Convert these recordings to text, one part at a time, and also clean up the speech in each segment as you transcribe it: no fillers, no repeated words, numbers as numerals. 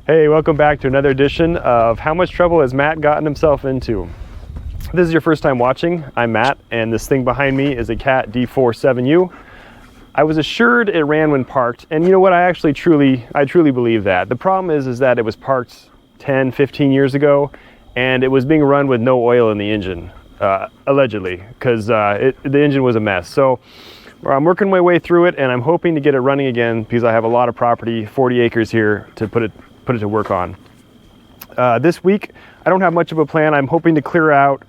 Hey, welcome back to another edition of How Much Trouble Has Matt Gotten Himself Into? If this is your first time watching, I'm Matt, and this thing behind me is a Cat D47U. I was assured it ran when parked, and you know what, I truly believe that. The problem is that it was parked 10, 15 years ago, and it was being run with no oil in the engine, allegedly, because the engine was a mess. So I'm working my way through it, and I'm hoping to get it running again because I have a lot of property, 40 acres here, to put it to work on. This week, I don't have much of a plan. I'm hoping to clear out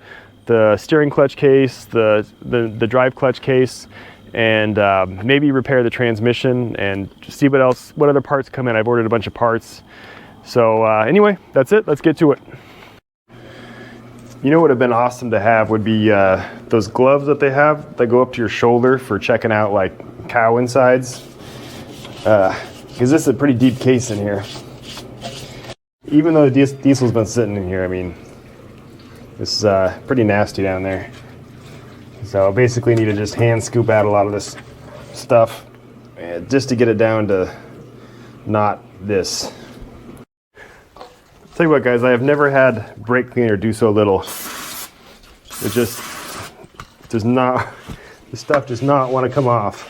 the steering clutch case, the drive clutch case, and maybe repair the transmission and see what other parts come in. I've ordered a bunch of parts. So anyway, that's it. Let's get to it. You know what would have been awesome to have would be those gloves that they have that go up to your shoulder for checking out like cow insides. Because this is a pretty deep case in here. Even though the diesel's been sitting in here, I mean, it's pretty nasty down there. So I basically need to just hand scoop out a lot of this stuff just to get it down to not this. Tell you what, guys, I have never had brake cleaner do so little. It just does not, the stuff does not want to come off.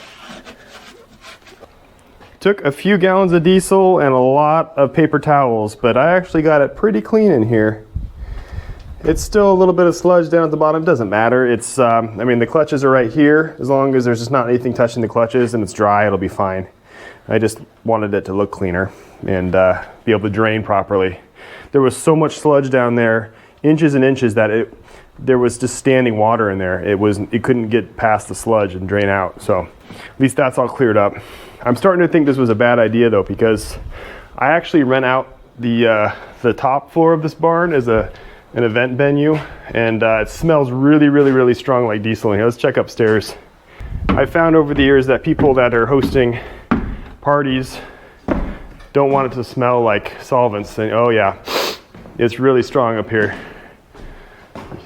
Took a few gallons of diesel and a lot of paper towels, but I actually got it pretty clean in here. It's still a little bit of sludge down at the bottom. Doesn't matter. It's, I mean, the clutches are right here. As long as there's just not anything touching the clutches and it's dry, it'll be fine. I just wanted it to look cleaner and be able to drain properly. There was so much sludge down there, inches and inches, that there was just standing water in there. It couldn't get past the sludge and drain out. So at least that's all cleared up. I'm starting to think this was a bad idea though, because I actually rent out the top floor of this barn as an event venue, and it smells really strong like diesel in here. Let's check upstairs. I found over the years that people that are hosting parties don't want it to smell like solvents. And oh yeah, it's really strong up here.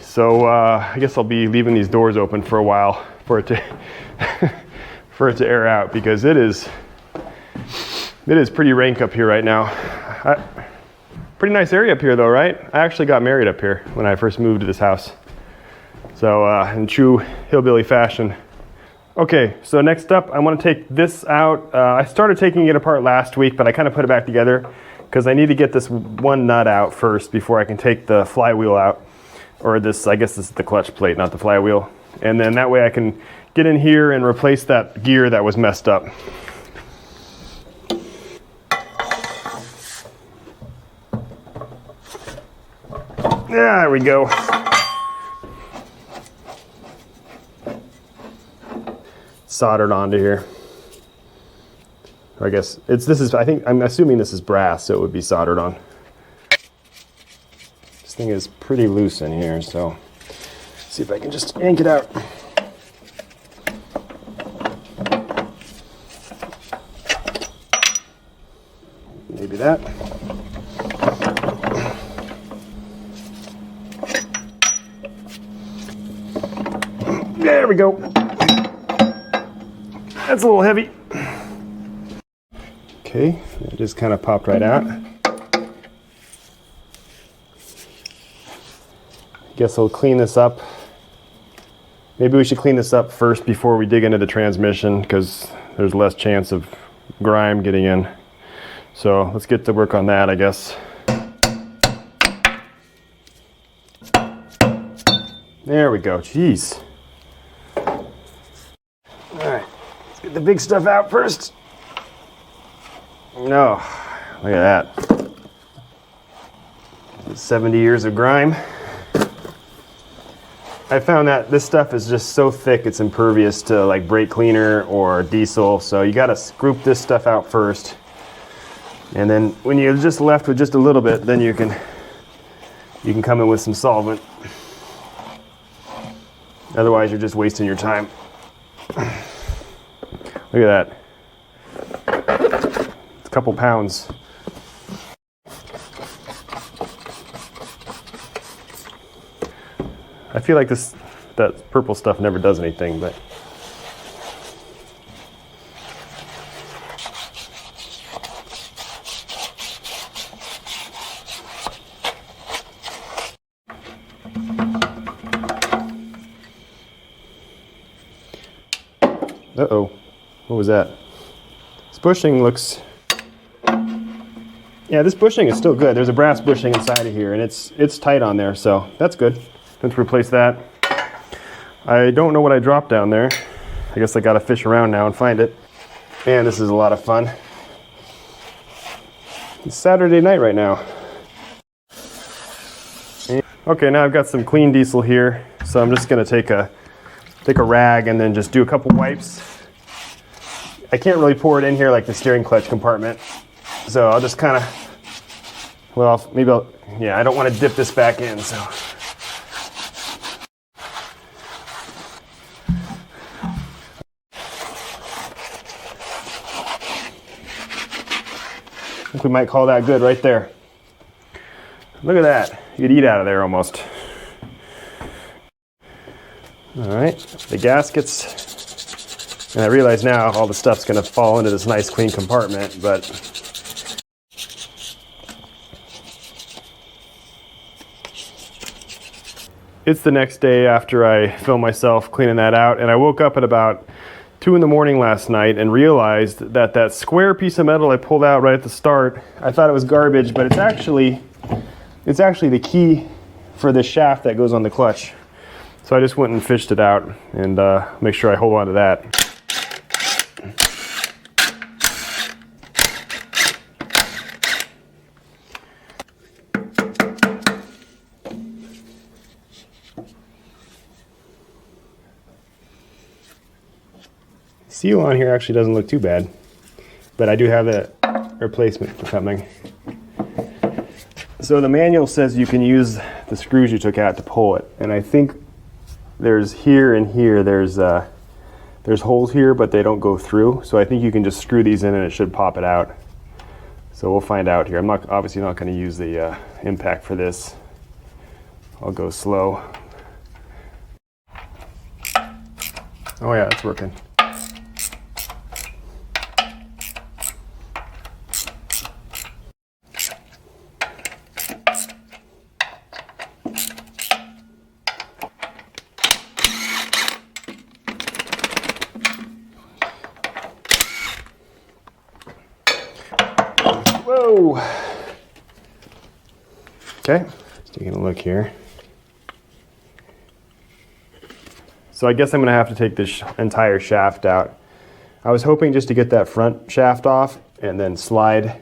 So I guess I'll be leaving these doors open for a while for it to for it to air out, because it is pretty rank up here right now. Pretty nice area up here though, right? I actually got married up here when I first moved to this house. So in true hillbilly fashion. Okay, so next up, I want to take this out. I started taking it apart last week, but I kind of put it back together because I need to get this one nut out first before I can take the flywheel out. Or this, I guess this is the clutch plate, not the flywheel. And then that way I can get in here and replace that gear that was messed up. There we go. Soldered onto here. I guess I'm assuming this is brass, so it would be soldered on. This thing is pretty loose in here, so see if I can just yank it out. Maybe that. There we go. That's a little heavy. Okay, it just kind of popped right out. Guess I'll clean this up. Maybe we should clean this up first before we dig into the transmission, because there's less chance of grime getting in. So let's get to work on that, I guess. There we go. Jeez. All right, let's get the big stuff out first. No, look at that. 70 years of grime. I found that this stuff is just so thick it's impervious to like brake cleaner or diesel, so you got to scoop this stuff out first. And then when you're just left with just a little bit, then you can come in with some solvent. Otherwise, you're just wasting your time. Look at that. It's a couple pounds. I feel like that purple stuff never does anything, but Uh-oh, what was that? This bushing looks, yeah, this bushing is still good. There's a brass bushing inside of here, and it's tight on there, so that's good. Let's replace that. I don't know what I dropped down there. I guess I gotta fish around now and find it. Man, this is a lot of fun. It's Saturday night right now. Okay, now I've got some clean diesel here, so I'm just gonna take a rag and then just do a couple wipes. I can't really pour it in here like the steering clutch compartment, so I'll just kind of, well, maybe yeah, I don't want to dip this back in, so. I think we might call that good right there. Look at that. You could eat out of there almost. All right, the gaskets. And I realize now all the stuff's gonna fall into this nice clean compartment, but it's the next day after I filmed myself cleaning that out, and I woke up at about 2 in the morning last night and realized that that square piece of metal I pulled out right at the start, I thought it was garbage, but it's actually the key for the shaft that goes on the clutch. So I just went and fished it out and make sure I hold on to that. Seal on here actually doesn't look too bad, but I do have a replacement coming. So the manual says you can use the screws you took out to pull it, and I think there's here and here, there's holes here, but they don't go through, so I think you can just screw these in and it should pop it out. So we'll find out here. I'm obviously not going to use the impact for this. I'll go slow. Oh yeah, it's working. Whoa! Okay, just taking a look here. So I guess I'm going to have to take this entire shaft out. I was hoping just to get that front shaft off and then slide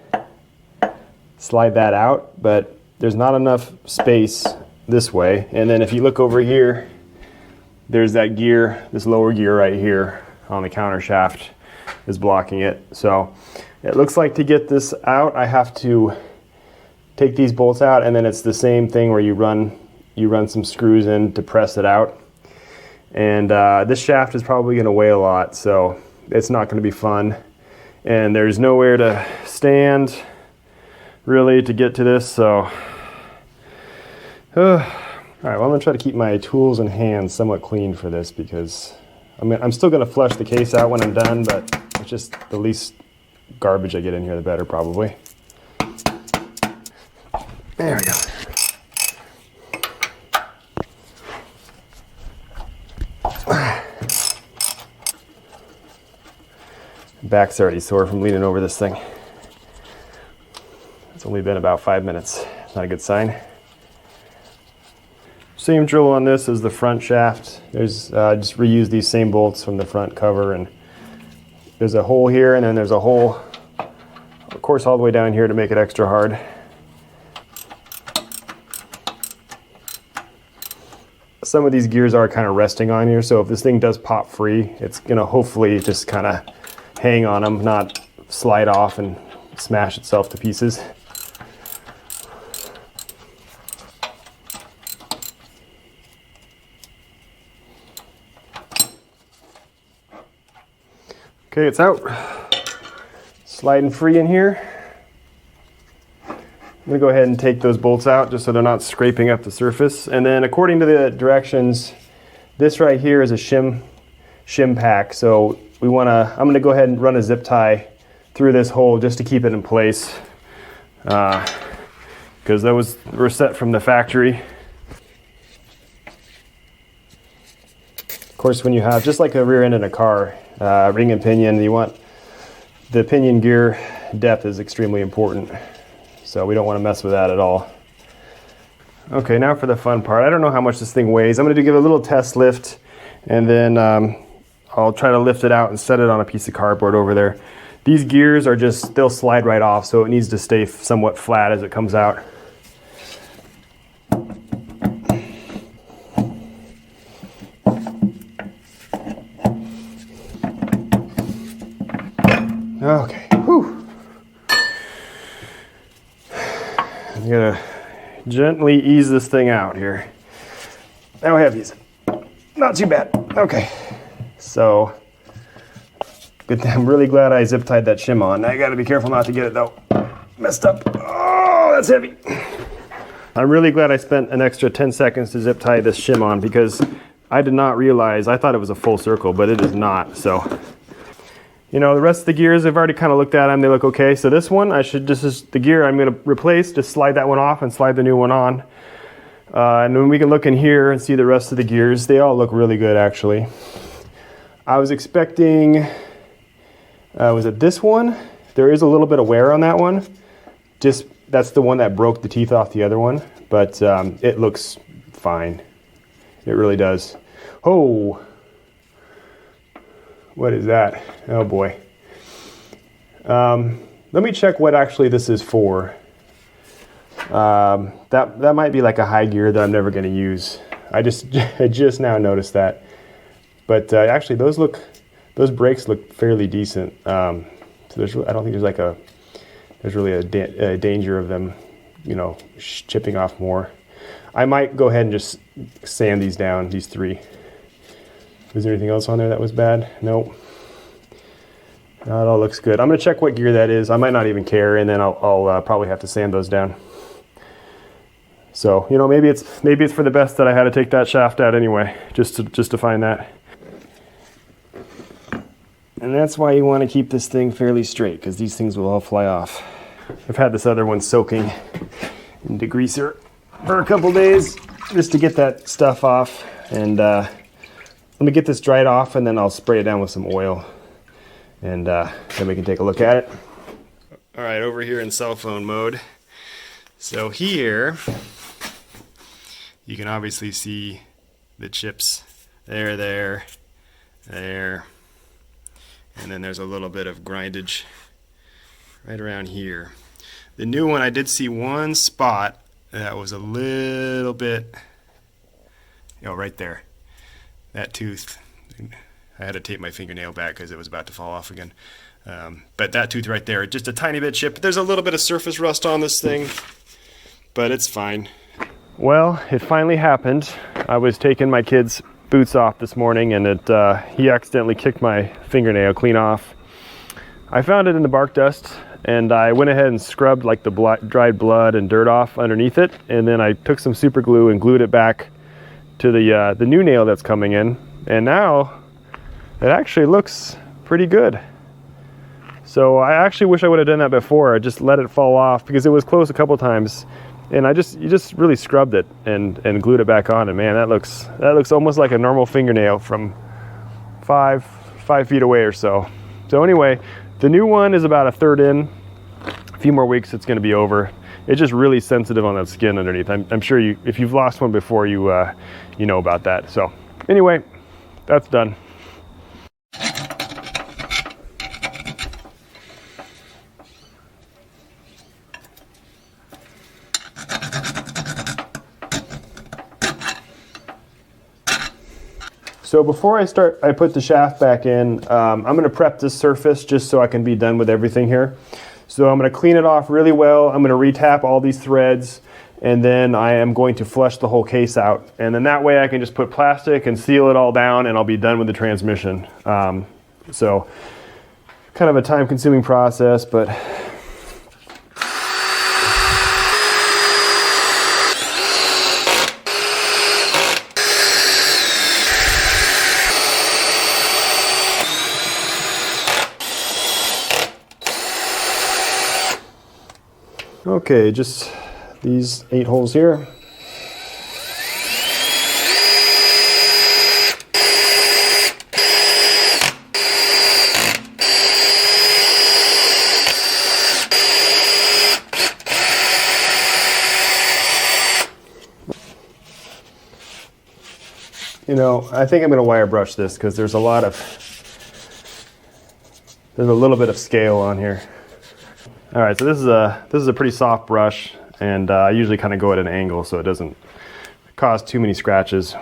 that out, but there's not enough space this way. And then if you look over here, there's that gear, this lower gear right here on the counter shaft is blocking it. So it looks like to get this out, I have to take these bolts out, and then it's the same thing where you run some screws in to press it out. And this shaft is probably going to weigh a lot, so it's not going to be fun. And there's nowhere to stand really to get to this, so. All right, well, I'm going to try to keep my tools and hands somewhat clean for this, because I'm still going to flush the case out when I'm done, but it's just the least garbage I get in here, the better, probably. There we go. Back's already sore from leaning over this thing. It's only been about 5 minutes. It's not a good sign. Same drill on this as the front shaft. There's just reuse these same bolts from the front cover, and there's a hole here, and then there's a hole, of course, all the way down here to make it extra hard. Some of these gears are kind of resting on here, so if this thing does pop free, it's gonna hopefully just kind of hang on them, not slide off and smash itself to pieces. Okay, it's out. Sliding free in here. I'm gonna go ahead and take those bolts out just so they're not scraping up the surface. And then according to the directions, this right here is a shim pack. So I'm gonna go ahead and run a zip tie through this hole just to keep it in place. Because those were set from the factory. Of course, when you have, just like a rear end in a car, ring and pinion. You want the pinion gear depth is extremely important, so we don't want to mess with that at all. Okay, now for the fun part. I don't know how much this thing weighs. I'm going to give it a little test lift, and then I'll try to lift it out and set it on a piece of cardboard over there. These gears are just, they'll slide right off, so it needs to stay somewhat flat as it comes out. Okay, whew. I'm gonna gently ease this thing out here. How heavy is it? Not too bad. Okay, so good. I'm really glad I zip tied that shim on. I gotta be careful not to get it though messed up. Oh, that's heavy. I'm really glad I spent an extra 10 seconds to zip tie this shim on, because I did not realize, I thought it was a full circle, but it is not. So, you know, the rest of the gears, I've already kind of looked at them. They look okay. So this one, this is the gear I'm going to replace. Just slide that one off and slide the new one on. And then we can look in here and see the rest of the gears. They all look really good, actually. I was expecting, was it this one? There is a little bit of wear on that one. Just, that's the one that broke the teeth off the other one. But it looks fine. It really does. Oh. What is that? Oh boy. Let me check what actually this is for. That might be like a high gear that I'm never going to use. I just now noticed that. But actually, those brakes look fairly decent. So I don't think there's really a danger of them, you know, chipping off more. I might go ahead and just sand these down, these three. Is there anything else on there that was bad? Nope. It all looks good. I'm going to check what gear that is. I might not even care, and then I'll probably have to sand those down. So, you know, maybe it's for the best that I had to take that shaft out anyway, just to find that. And that's why you want to keep this thing fairly straight, because these things will all fly off. I've had this other one soaking in degreaser for a couple days just to get that stuff off, and let me get this dried off, and then I'll spray it down with some oil, and then we can take a look at it. All right, over here in cell phone mode. So here, you can obviously see the chips. There, and then there's a little bit of grindage right around here. The new one, I did see one spot that was a little bit, you know, right there. That tooth, I had to tape my fingernail back because it was about to fall off again. But that tooth right there, just a tiny bit chipped. There's a little bit of surface rust on this thing, but it's fine. Well, it finally happened. I was taking my kid's boots off this morning, and he accidentally kicked my fingernail clean off. I found it in the bark dust, and I went ahead and scrubbed like the dried blood and dirt off underneath it, and then I took some super glue and glued it back to the new nail that's coming in, and now it actually looks pretty good. So I actually wish I would have done that before. I just let it fall off because it was close a couple times, and you just really scrubbed it and glued it back on, and man, that looks almost like a normal fingernail from five feet away or so. So anyway, the new one is about a third in. A few more weeks, it's going to be over. It's just really sensitive on that skin underneath. I'm sure if you've lost one before, you know about that. So anyway, that's done. So before I put the shaft back in, I'm going to prep this surface just so I can be done with everything here. So I'm going to clean it off really well. I'm going to retap all these threads, and then I am going to flush the whole case out. And then that way I can just put plastic and seal it all down, and I'll be done with the transmission. So kind of a time-consuming process, but okay, just these 8 holes here. You know, I think I'm going to wire brush this because there's a little bit of scale on here. All right, so this is a pretty soft brush, and I usually kind of go at an angle so it doesn't cause too many scratches.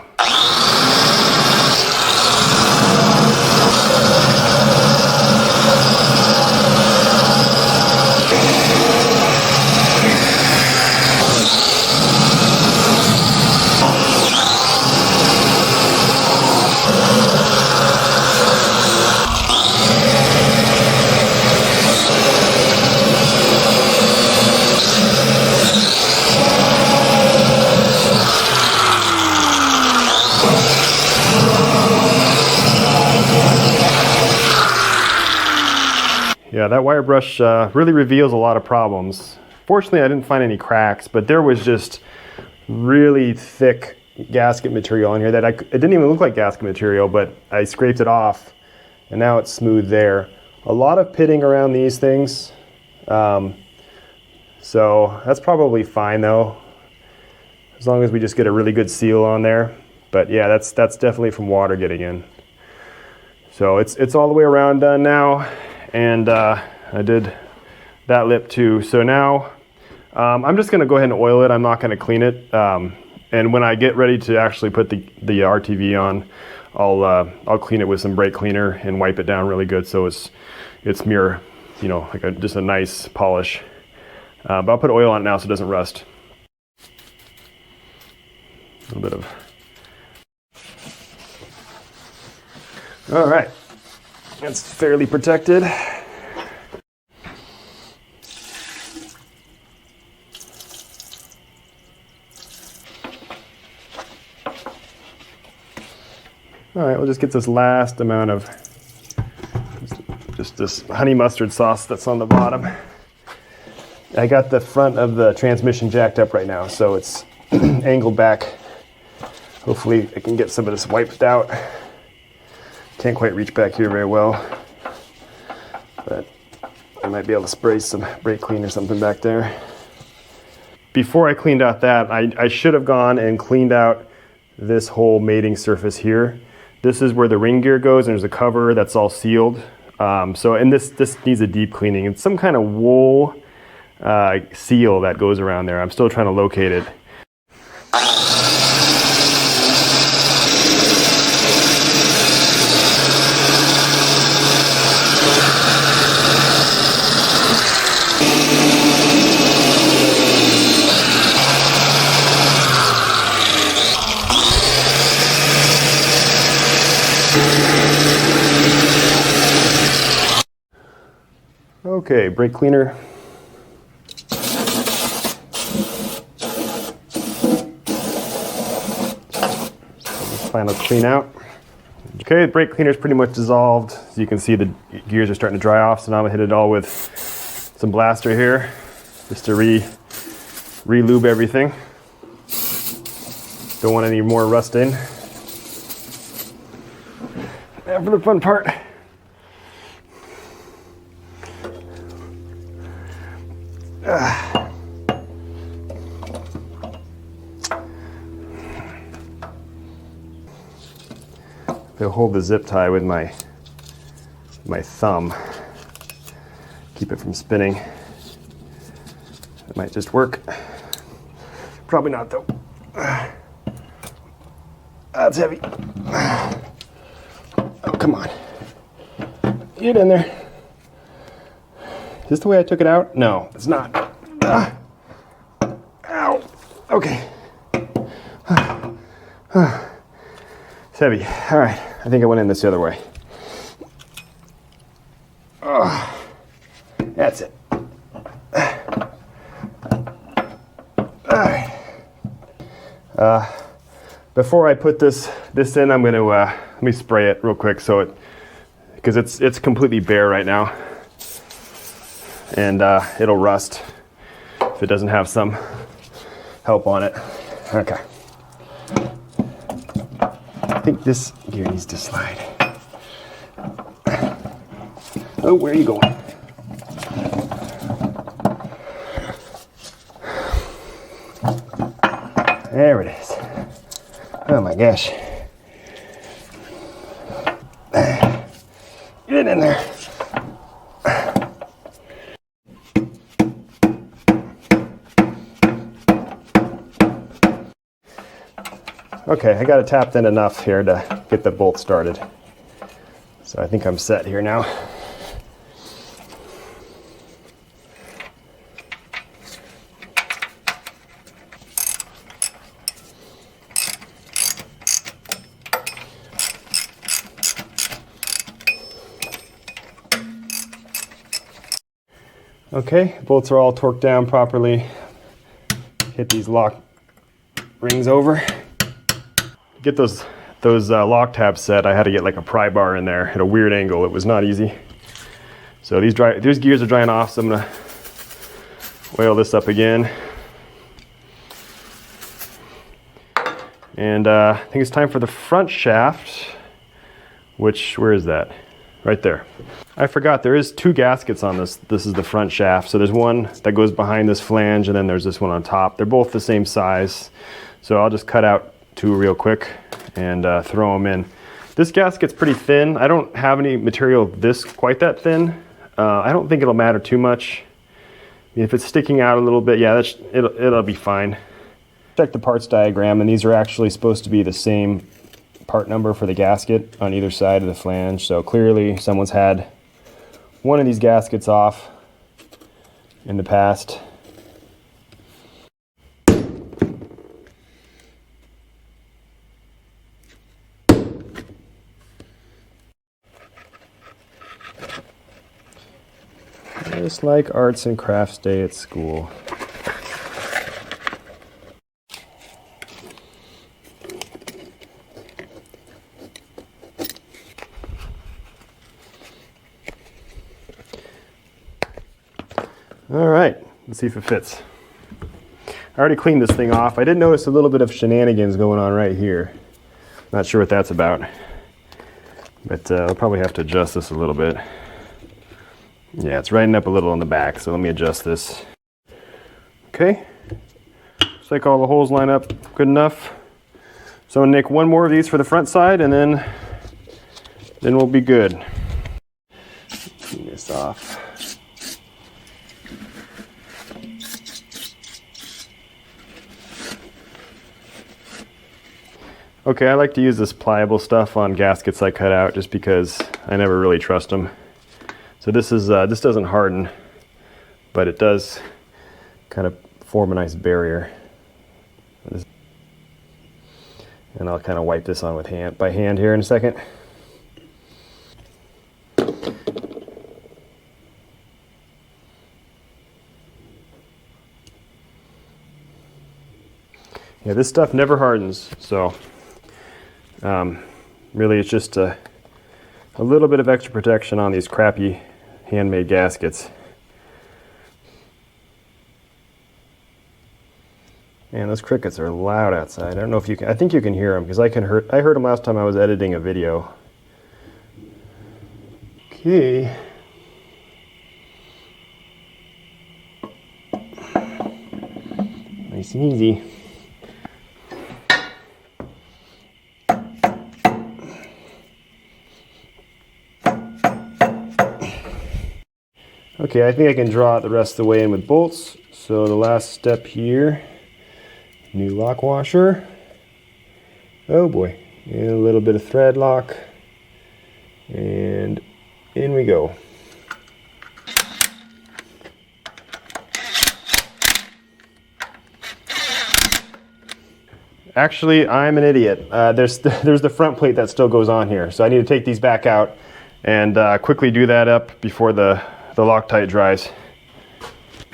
Yeah, that wire brush really reveals a lot of problems. Fortunately, I didn't find any cracks, but there was just really thick gasket material in here that it didn't even look like gasket material, but I scraped it off and now it's smooth there. A lot of pitting around these things. So that's probably fine though, as long as we just get a really good seal on there. But yeah, that's definitely from water getting in. So it's all the way around done now. And I did that lip too. So now I'm just gonna go ahead and oil it. I'm not gonna clean it. And when I get ready to actually put the RTV on, I'll clean it with some brake cleaner and wipe it down really good so it's mirror, you know, like just a nice polish. But I'll put oil on it now so it doesn't rust. A little bit of. All right. It's fairly protected. All right, we'll just get this last amount of just this honey mustard sauce that's on the bottom. I got the front of the transmission jacked up right now, so it's angled back. Hopefully I can get some of this wiped out. Can't quite reach back here very well, but I might be able to spray some brake clean or something back there. Before I cleaned out that, I should have gone and cleaned out this whole mating surface here. This is where the ring gear goes, and there's a cover that's all sealed. And this needs a deep cleaning. It's some kind of wool seal that goes around there. I'm still trying to locate it. Okay, brake cleaner. Final clean out. Okay, the brake cleaner is pretty much dissolved. As you can see, the gears are starting to dry off, so now I'm gonna hit it all with some blaster here, just to re-lube everything. Don't want any more rust in. And for the fun part. I'll hold the zip tie with my thumb. Keep it from spinning. It might just work. Probably not though. That's heavy. Oh, come on. Get in there. Is this the way I took it out? No, it's not. Ow. Okay. It's heavy. All right. I think I went in this the other way. That's it. All right. Before I put this in, I'm going to let me spray it real quick because it's completely bare right now, and it'll rust if it doesn't have some help on it. Okay. I think this gear needs to slide. Oh, where are you going? There it is. Oh my gosh. Okay, I got it tapped in enough here to get the bolt started. So I think I'm set here now. Okay, bolts are all torqued down properly. Hit these lock rings over. Get those lock tabs set, I had to get like a pry bar in there at a weird angle. It was not easy. So these gears are drying off, so I'm gonna oil this up again. And I think it's time for the front shaft, where is that? Right there. I forgot there is 2 gaskets on this. This is the front shaft. So there's one that goes behind this flange, and then there's this one on top. They're both the same size. So I'll just cut out 2 real quick and throw them in. This gasket's pretty thin. I don't have any material quite that thin. I don't think it'll matter too much. If it's sticking out a little bit, yeah, it'll be fine. Check the parts diagram, and these are actually supposed to be the same part number for the gasket on either side of the flange. So clearly someone's had one of these gaskets off in the past. Just like arts and crafts day at school. All right, let's see if it fits. I already cleaned this thing off. I did notice a little bit of shenanigans going on right here. Not sure what that's about, but I'll probably have to adjust this a little bit. Yeah, it's riding up a little on the back, so let me adjust this. Okay, looks like all the holes line up good enough. So I'm gonna make one more of these for the front side, and then we'll be good. Clean this off. Okay, I like to use this pliable stuff on gaskets I cut out just because I never really trust them. So this doesn't harden, but it does kind of form a nice barrier. And I'll kind of wipe this on by hand here in a second. Yeah, this stuff never hardens, so really it's just a little bit of extra protection on these crappy handmade gaskets. Man, those crickets are loud outside. I don't know if you can, I think you can hear them because I heard them last time I was editing a video. Okay. Nice and easy. Okay, I think I can draw it the rest of the way in with bolts. So the last step here, new lock washer. Oh boy, and a little bit of thread lock. And in we go. Actually, I'm an idiot. There's the front plate that still goes on here. So I need to take these back out and quickly do that up before the Loctite dries.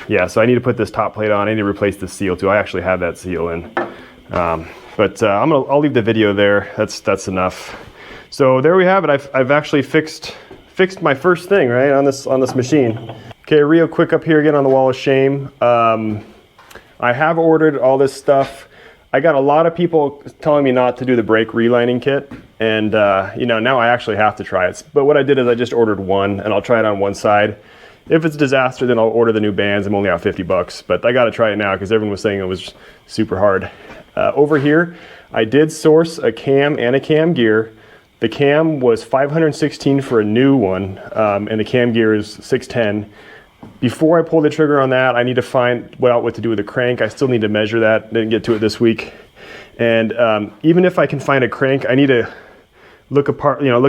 Yeah, so I need to put this top plate on. I need to replace the seal too. I actually have that seal in. But I'll leave the video there. That's enough. So there we have it. I've actually fixed my first thing, right, on this machine. Okay, real quick up here again on the wall of shame. I have ordered all this stuff. I got a lot of people telling me not to do the brake relining kit, and now I actually have to try it. But what I did is I just ordered one, and I'll try it on one side. If it's a disaster, then I'll order the new bands. I'm only out $50, but I got to try it now because everyone was saying it was super hard. Over here, I did source a cam and a cam gear. The cam was $516 for a new one, and the cam gear is $610. Before I pull the trigger on that, I need to find out what to do with the crank. I still need to measure that. Didn't get to it this week. And even if I can find a crank, I need to look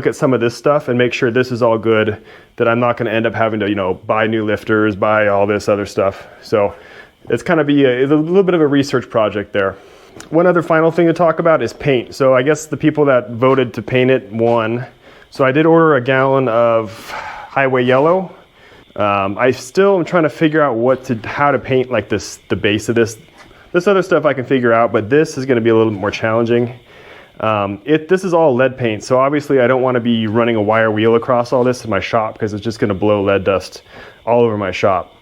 at some of this stuff and make sure this is all good, that I'm not going to end up having to, buy new lifters, buy all this other stuff. So it's kind of it's a little bit of a research project there. One other final thing to talk about is paint. So I guess the people that voted to paint it won. So I did order a gallon of Highway Yellow. I still am trying to figure out how to paint like the base of this. This other stuff I can figure out, but this is going to be a little bit more challenging. This is all lead paint, so obviously I don't want to be running a wire wheel across all this in my shop, because it's just going to blow lead dust all over my shop.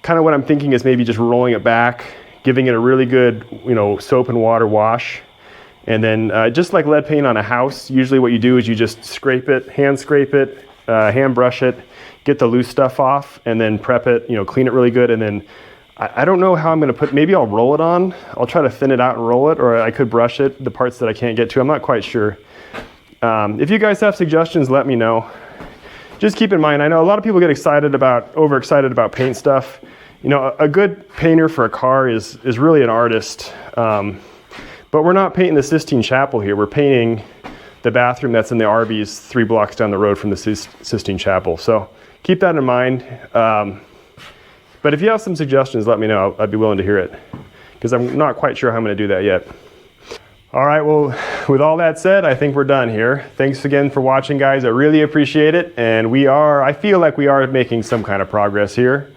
Kind of what I'm thinking is maybe just rolling it back, giving it a really good, soap and water wash, and then just like lead paint on a house, usually what you do is you just scrape it, hand brush it, get the loose stuff off, and then prep it, clean it really good, and then I don't know how I'm going to maybe I'll roll it on. I'll try to thin it out and roll it, or I could brush it, the parts that I can't get to. I'm not quite sure. If you guys have suggestions, let me know. Just keep in mind, I know a lot of people get overexcited about paint stuff. A good painter for a car is really an artist. But we're not painting the Sistine Chapel here. We're painting the bathroom that's in the Arby's 3 blocks down the road from the Sistine Chapel. So keep that in mind. But if you have some suggestions, let me know. I'd be willing to hear it, because I'm not quite sure how I'm going to do that yet. All right, well, with all that said, I think we're done here. Thanks again for watching, guys. I really appreciate it. And I feel like we are making some kind of progress here.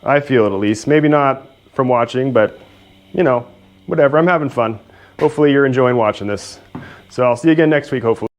I feel it, at least. Maybe not from watching, but, whatever. I'm having fun. Hopefully you're enjoying watching this. So I'll see you again next week, hopefully.